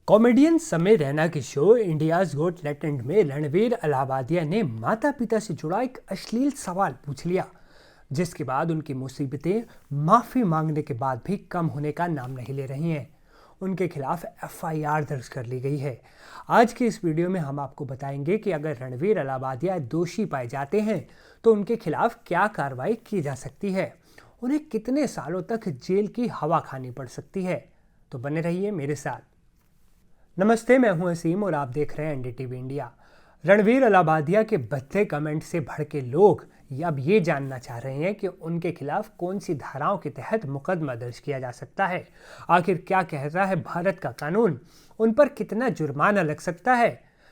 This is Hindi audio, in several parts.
कॉमेडियन समय रैना के शो इंडियाज गॉट टैलेंट में रणवीर अलाहाबादिया ने माता पिता से जुड़ा एक अश्लील सवाल पूछ लिया, जिसके बाद उनकी मुसीबतें माफ़ी मांगने के बाद भी कम होने का नाम नहीं ले रही हैं। उनके खिलाफ एफआईआर दर्ज कर ली गई है। आज के इस वीडियो में हम आपको बताएंगे कि अगर रणवीर अलाहाबादिया दोषी पाए जाते हैं तो उनके खिलाफ क्या कार्रवाई की जा सकती है, उन्हें कितने सालों तक जेल की हवा खानी पड़ सकती है। तो बने रहिए मेरे साथ। नमस्ते, मैं हूं असीम और आप देख रहे हैं एनडीटीवी इंडिया। रणवीर अलाहाबादिया के भद्दे कमेंट से भड़के लोग अब ये जानना चाह रहे हैं कि उनके खिलाफ कौन सी धाराओं के तहत मुकदमा दर्ज किया जा सकता है। आखिर क्या कहता है भारत का कानून, उन पर कितना जुर्माना लग सकता है।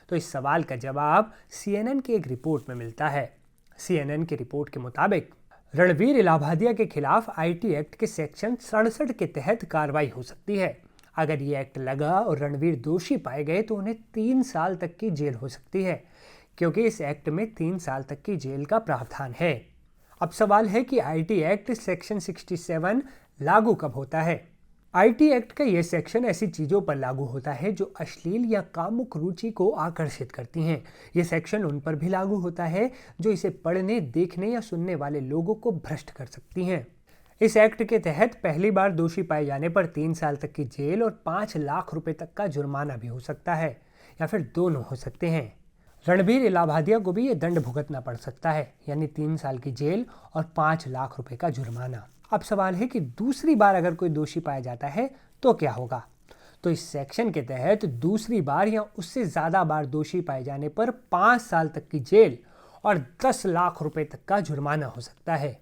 तो इस सवाल का जवाब CNN की एक रिपोर्ट में मिलता है। CNN की रिपोर्ट के मुताबिक रणवीर अलाहाबादिया के खिलाफ IT एक्ट के सेक्शन 67 के तहत कार्रवाई हो सकती है। अगर ये एक्ट लगा और रणवीर दोषी पाए गए तो उन्हें 3 साल तक की जेल हो सकती है, क्योंकि इस एक्ट में 3 साल तक की जेल का प्रावधान है। अब सवाल है कि IT एक्ट सेक्शन 67 लागू कब होता है। IT एक्ट का ये सेक्शन ऐसी चीज़ों पर लागू होता है जो अश्लील या कामुक रुचि को आकर्षित करती हैं। ये सेक्शन उन पर भी लागू होता है जो इसे पढ़ने, देखने या सुनने वाले लोगों को भ्रष्ट कर सकती हैं। इस एक्ट के तहत पहली बार दोषी पाए जाने पर 3 साल तक की जेल और 5 लाख रुपए तक का जुर्माना भी हो सकता है, या फिर दोनों हो सकते हैं। रणवीर अलाहाबादिया को भी ये दंड भुगतना पड़ सकता है, यानी 3 साल की जेल और 5 लाख रुपए का जुर्माना। अब सवाल है कि दूसरी बार अगर कोई दोषी पाया जाता है तो क्या होगा। तो इस सेक्शन के तहत दूसरी बार या उससे ज़्यादा बार दोषी पाए जाने पर 5 साल तक की जेल और 10 लाख रुपए तक का जुर्माना हो सकता है।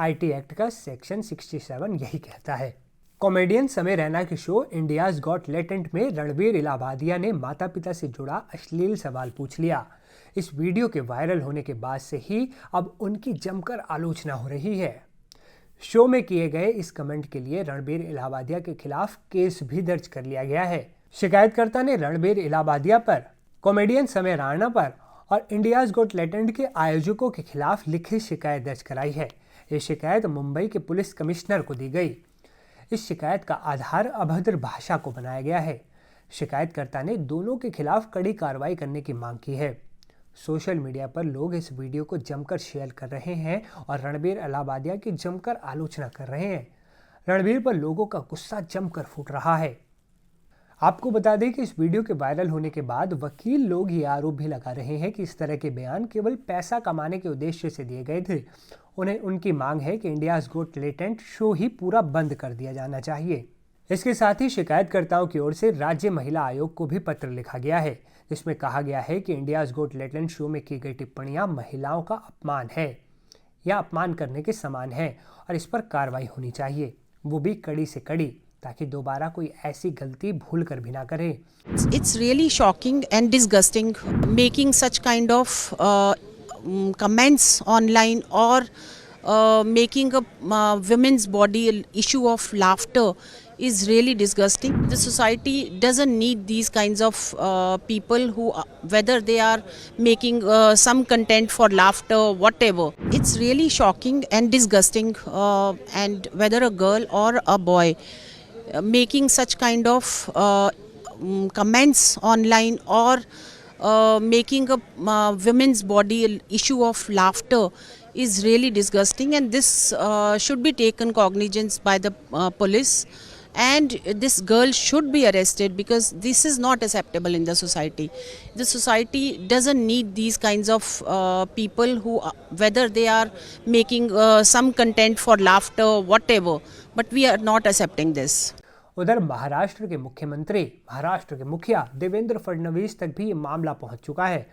IT एक्ट का सेक्शन 67 यही कहता है। कॉमेडियन समय रैना के शो इंडियाज गॉट टैलेंट में रणवीर अलाहाबादिया ने माता पिता से जुड़ा अश्लील सवाल पूछ लिया। इस वीडियो के वायरल होने के बाद से ही अब उनकी जमकर आलोचना हो रही है। शो में किए गए इस कमेंट के लिए रणवीर अलाहाबादिया के खिलाफ केस भी दर्ज कर लिया गया है। शिकायतकर्ता ने रणवीर अलाहाबादिया पर, कॉमेडियन समय रैना पर और इंडियाज गॉट टैलेंट के आयोजकों के खिलाफ लिखित शिकायत दर्ज कराई है। ये शिकायत मुंबई के पुलिस कमिश्नर को दी गई। इस शिकायत का आधार अभद्र भाषा को बनाया गया है। शिकायतकर्ता ने दोनों के खिलाफ कड़ी कार्रवाई करने की मांग की है। सोशल मीडिया पर लोग इस वीडियो को जमकर शेयर कर रहे हैं और रणवीर अलाहाबादिया की जमकर आलोचना कर रहे हैं। रणवीर पर लोगों का गुस्सा जमकर फूट रहा है। आपको बता दें कि इस वीडियो के वायरल होने के बाद वकील लोग ये आरोप भी लगा रहे हैं कि इस तरह के बयान केवल पैसा कमाने के उद्देश्य से दिए गए थे। उनकी मांग है कि इंडियाज गॉट टैलेंट शो ही पूरा बंद कर दिया जाना चाहिए। इसके साथ ही शिकायतकर्ताओं की ओर से राज्य महिला आयोग को भी पत्र लिखा गया है, जिसमें कहा गया है कि इंडियाज गॉट टैलेंट शो में की गई टिप्पणियां महिलाओं का अपमान है या अपमान करने के समान है और इस पर कार्रवाई होनी चाहिए, वो भी कड़ी से कड़ी, ताकि दोबारा कोई ऐसी गलती भूल कर भी ना करे। It's really shocking and disgusting making such kind of comments online or making a women's body an issue of laughter is really disgusting. The society doesn't need these kinds of people who whether they are making some content for laughter, whatever. It's really shocking and disgusting, and whether a girl or a boy making such kind of comments online or making a women's body an issue of laughter is really disgusting, and this should be taken cognizance by the police, and this girl should be arrested because this is not acceptable in the society. The society doesn't need these kinds of people who whether they are making some content for laughter, whatever, but we are not accepting this. उधर महाराष्ट्र के मुखिया देवेंद्र फडणवीस तक भी ये मामला पहुंच चुका है।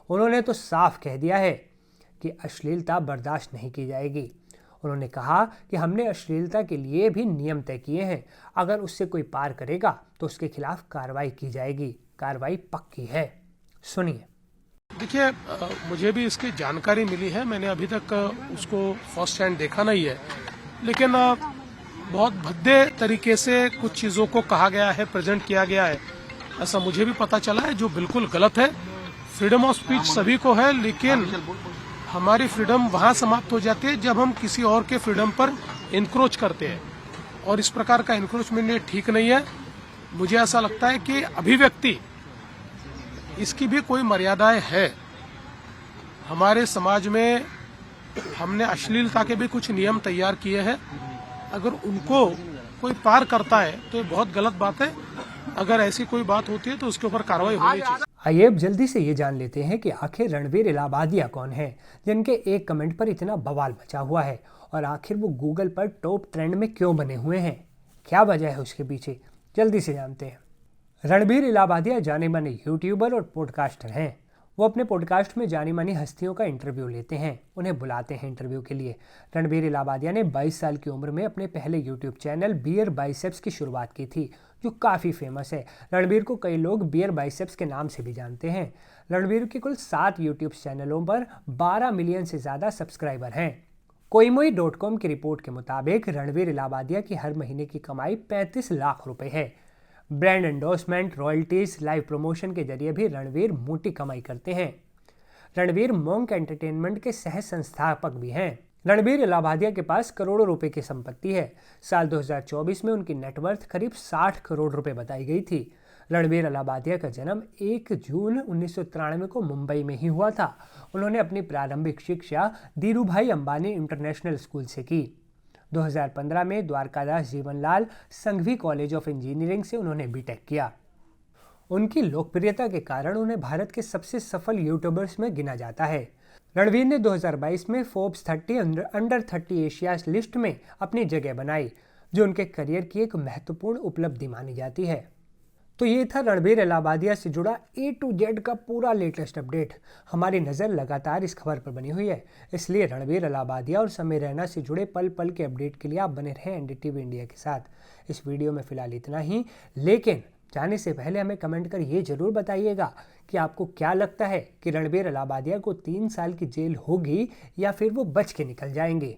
उन्होंने तो साफ कह दिया है कि अश्लीलता बर्दाश्त नहीं की जाएगी। उन्होंने कहा कि हमने अश्लीलता के लिए भी नियम तय किए हैं, अगर उससे कोई पार करेगा तो उसके खिलाफ कार्रवाई की जाएगी, कार्रवाई पक्की है। सुनिए। देखिए, मुझे भी इसकी जानकारी मिली है, मैंने अभी तक उसको फर्स्ट हैंड देखा नहीं है, लेकिन बहुत भद्दे तरीके से कुछ चीजों को कहा गया है, प्रेजेंट किया गया है, ऐसा मुझे भी पता चला है, जो बिल्कुल गलत है। फ्रीडम ऑफ स्पीच सभी को है, लेकिन हमारी फ्रीडम वहां समाप्त हो जाती है जब हम किसी और के फ्रीडम पर इंक्रोच करते हैं, और इस प्रकार का इंक्रोचमेंट ठीक नहीं है। मुझे ऐसा लगता है कि अभिव्यक्ति इसकी भी कोई मर्यादाएं है। हमारे समाज में हमने अश्लीलता के भी कुछ नियम तैयार किए हैं। अगर उनको कोई पार करता है तो ये बहुत गलत बात है। अगर ऐसी कोई बात होती है तो उसके ऊपर कार्रवाई होनी चाहिए। आइए अब जल्दी से ये जान लेते हैं कि आखिर रणवीर इलाहाबादिया कौन है, जिनके एक कमेंट पर इतना बवाल मचा हुआ है, और आखिर वो गूगल पर टॉप ट्रेंड में क्यों बने हुए हैं, क्या वजह है उसके पीछे, जल्दी से जानते हैं। रणवीर इलाहाबादिया जाने माने यूट्यूबर और पॉडकास्टर हैं। वो अपने पॉडकास्ट में जानी मानी हस्तियों का इंटरव्यू लेते हैं, उन्हें बुलाते हैं इंटरव्यू के लिए। रणवीर इलाहाबादिया ने 22 साल की उम्र में अपने पहले यूट्यूब चैनल बियर बाइसेप्स की शुरुआत की थी, जो काफ़ी फेमस है। रणवीर को कई लोग बियर बाइसेप्स के नाम से भी जानते हैं। रणवीर के कुल 7 यूट्यूब चैनलों पर 12 मिलियन से ज़्यादा सब्सक्राइबर हैं। कोईमोई.com की रिपोर्ट के मुताबिक रणवीर इलाहाबादिया की हर महीने की कमाई 35 लाख रुपए है। Brand endorsement, royalties, live promotion के जरिए भी रणवीर मोटी कमाई करते हैं। रणवीर मोंक एंटरटेनमेंट के सह संस्थापक भी हैं। रणवीर इलाहाबादिया के पास करोड़ों रुपए की संपत्ति है। साल 2024 में उनकी नेटवर्थ करीब 60 करोड़ रुपए बताई गई थी। रणवीर इलाहाबादिया का जन्म 1 जून 1993 को मुंबई में ही हुआ था। उन्होंने अपनी प्रारंभिक शिक्षा धीरूभाई अंबानी इंटरनेशनल स्कूल से की। 2015 में Dwarkadas Jivanlal Sanghvi college of engineering से उन्होंने बीटेक किया। उनकी लोकप्रियता के कारण उन्हें भारत के सबसे सफल यूट्यूबर्स में गिना जाता है। रणवीर ने 2022 में फोर्ब्स 30 अंडर 30 एशिया लिस्ट में अपनी जगह बनाई, जो उनके करियर की एक महत्वपूर्ण उपलब्धि मानी जाती है। तो ये था रणवीर इलाहाबादिया से जुड़ा A to Z का पूरा लेटेस्ट अपडेट। हमारी नज़र लगातार इस खबर पर बनी हुई है, इसलिए रणवीर इलाहाबादिया और समय रैना से जुड़े पल पल के अपडेट के लिए आप बने रहें NDTV इंडिया के साथ। इस वीडियो में फिलहाल इतना ही, लेकिन जाने से पहले हमें कमेंट कर ये जरूर बताइएगा कि आपको क्या लगता है कि रणवीर इलाहाबादिया को 3 साल की जेल होगी या फिर वो बच के निकल जाएंगे।